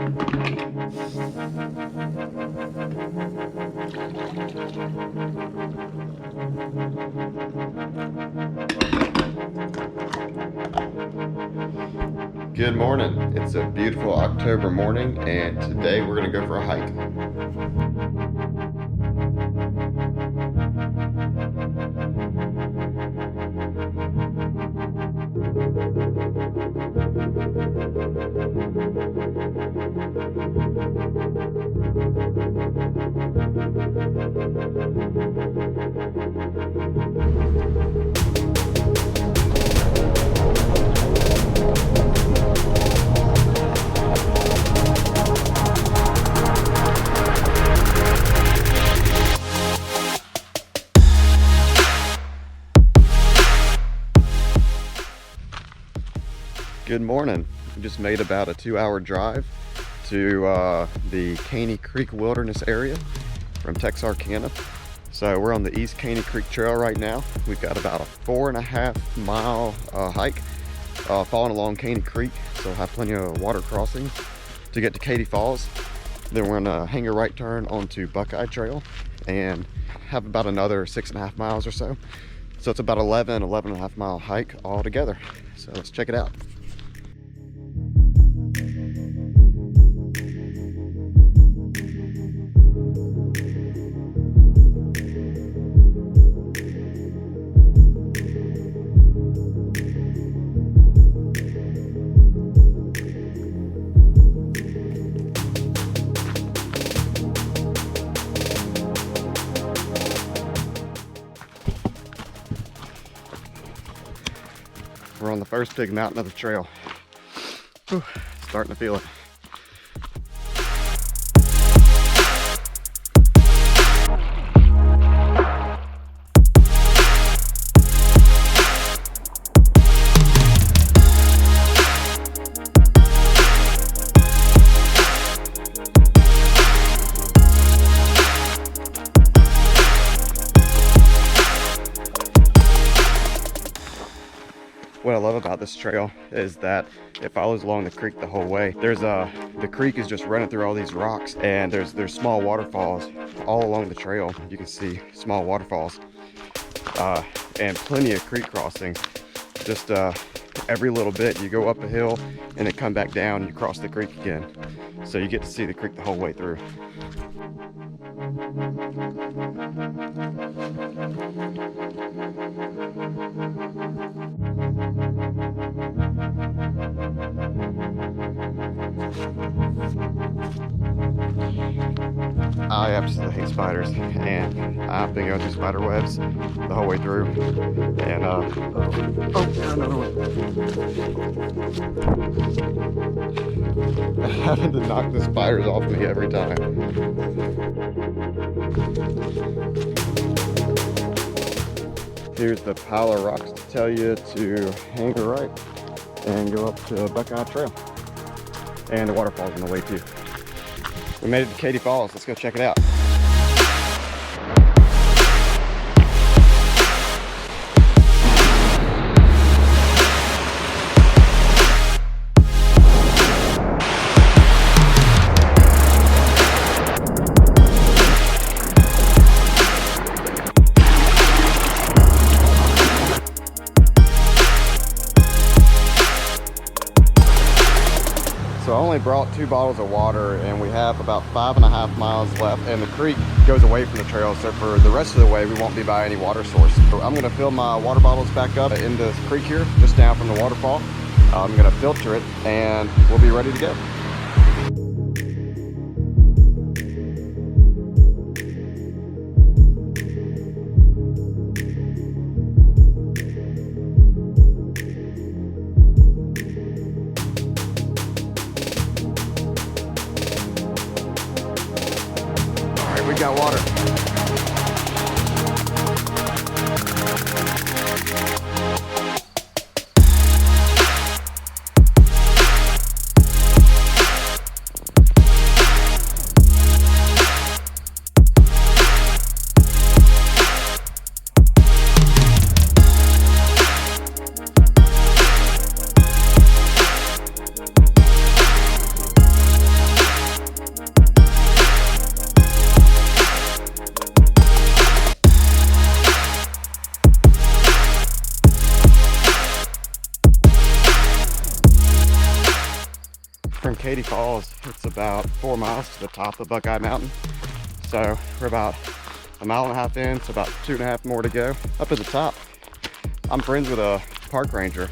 Good morning. It's a beautiful October morning, and today we're going to go for a hike. Good morning. We just made about a 2-hour drive to the Caney Creek Wilderness area from Texarkana. So we're on the East Caney Creek Trail right now. We've got about a 4.5 mile hike following along Caney Creek, so we'll have plenty of water crossings to get to Katy Falls. Then we're gonna hang a right turn onto Buckeye Trail and have about another 6.5 miles or so. So it's about 11.5 mile hike all together. So let's check it out. We're on the first big mountain of the trail. Whew, starting to feel it. What I love about this trail is that it follows along the creek the whole way. The creek is just running through all these rocks, and there's small waterfalls all along the trail. You can see small waterfalls and plenty of creek crossings. Just every little bit, you go up a hill and then come back down and you cross the creek again. So you get to see the creek the whole way through. I absolutely hate spiders, and I've been going through spider webs the whole way through, and no. Having to knock the spiders off me every time. Here's the pile of rocks to tell you to hang a right and go up to Buckeye Trail, and the waterfall's on the way too. We made it to Katy Falls. Let's go check it out. So I only brought 2 bottles of water, and we have about 5.5 miles left, and the creek goes away from the trail, so for the rest of the way we won't be by any water source. So I'm going to fill my water bottles back up in this creek here, just down from the waterfall. I'm going to filter it, and we'll be ready to go. We got water. Katy Falls. It's about 4 miles to the top of Buckeye Mountain. So we're about a mile and a half in, so about 2.5 more to go. Up at the top, I'm friends with a park ranger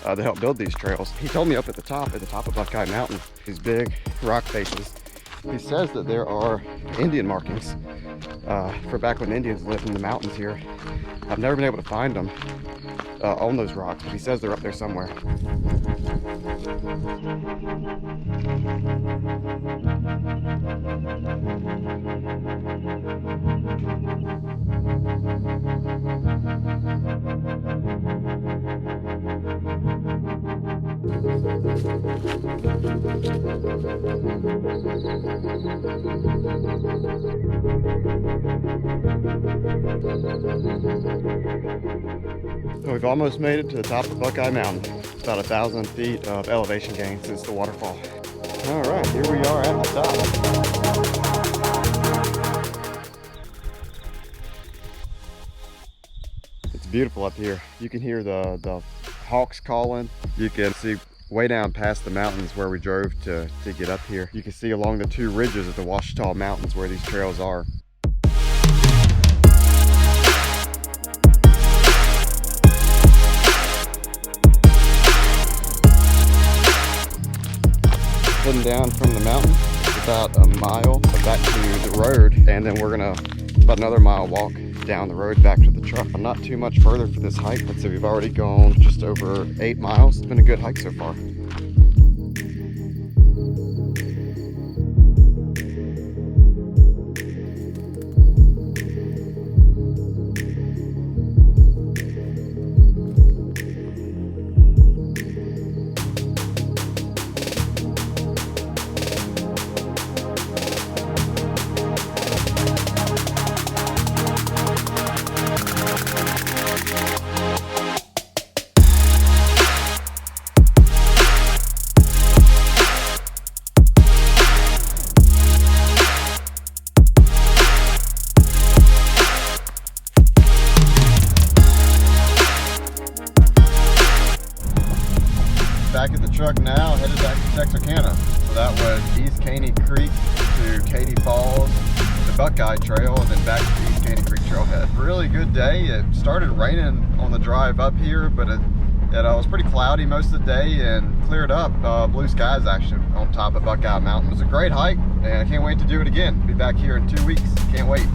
that helped build these trails. He told me up at the top of Buckeye Mountain, these big rock faces, he says that there are Indian markings for back when Indians lived in the mountains here. I've never been able to find them on those rocks, but he says they're up there somewhere. So we've almost made it to the top of Buckeye Mountain. It's about 1,000 feet of elevation gain since the waterfall. All right, here we are at the top. It's beautiful up here. You can hear the hawks calling. You can see way down past the mountains where we drove to get up here. You can see along the 2 ridges of the Ouachita Mountains where these trails are. Heading down from the mountain, it's about a mile back to the road, and then we're gonna about another mile walk down the road back to the truck. I'm not too much further for this hike. Let's say we've already gone just over 8 miles. It's been a good hike so far. Back at the truck now, headed back to Texarkana. So that was East Caney Creek to Katy Falls, the Buckeye Trail, and then back to the East Caney Creek Trailhead. Really good day. It started raining on the drive up here, but it was pretty cloudy most of the day and cleared up. Blue skies actually on top of Buckeye Mountain. It was a great hike, and I can't wait to do it again. Be back here in 2 weeks. Can't wait.